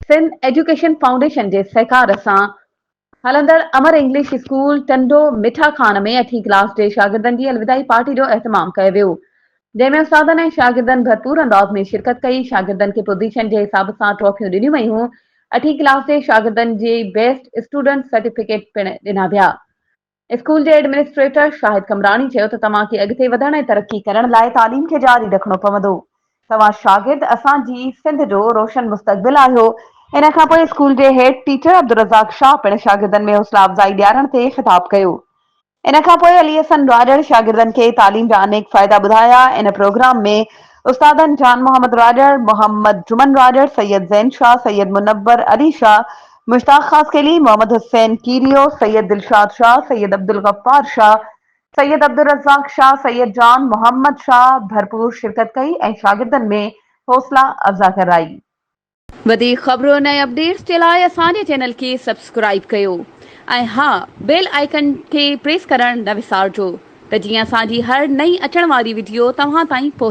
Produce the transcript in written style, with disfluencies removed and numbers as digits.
Sindh education foundation के सहकार सां हलंदड़ अमर इंग्लिश स्कूल टंडो मिठा खान में 8वीं क्लास के शागिर्दनि की अलविदाई पार्टी जो एहतमाम कयो वियो, जंहिंमें उस्तादनि ऐं शागिर्दनि भरपूर अंदाज में शिरकत कई। शागिर्दनि खे पोज़ीशन के हिसाब सां ट्रॉफियूं ॾिनियूं वयूं। 8वीं क्लास के शागिर्दनि जी बेस्ट स्टूडेंट सर्टिफिकेट पिण ॾिना विया। स्कूल के एडमिनिस्ट्रेटर शाहिद कमरानी चयो त तव्हांखे अॻिते वधण ऐं तरक़ी करण लाइ तालीम खे जारी रखणो पवंदो। तव्हां शागिर्द असांजी सिंध जो रोशन मुस्तक़बिल आहियो। इन खां पोइ स्कूल के हेड टीचर अब्दुल रज़ाक शाह पिण शागिर्दनि में हौसला अफ़ज़ाई ॾियारण ते ख़िताब कयो। इन खां पोइ अली हसन राजड़ शागिर्दनि खे तालीम जा अनेक फ़ाइदा ॿुधाया। इन प्रोग्राम में उस्तादनि जान मोहम्मद राजड़, मोहम्मद जुमन राजड़, सैयद ज़ैन शाह, सैयद मुनव्वर अली शाह, मुश्ताक खासकेली, मोहम्मद हुसैन कीरियो, सैयद दिलशाद शाह, सैयद अब्दुल गफ्फार शाह, सैयद अब्दुल रज़ाक शाह, सैयद जान मोहम्मद शाह भरपूर शिरकत कई ऐं शागिर्दनि में हौसला अफ़ज़ा कराई। वधीक ख़बरुनि ऐं अपडेट्स जे लाइ असांजे चैनल खे सब्सक्राइब कयो ऐं हाँ, बेल आइकन खे प्रेस करणु न विसारिजो त जीअं असांजी हर नई अचण वारी वीडियो तव्हां ताईं पहुचे।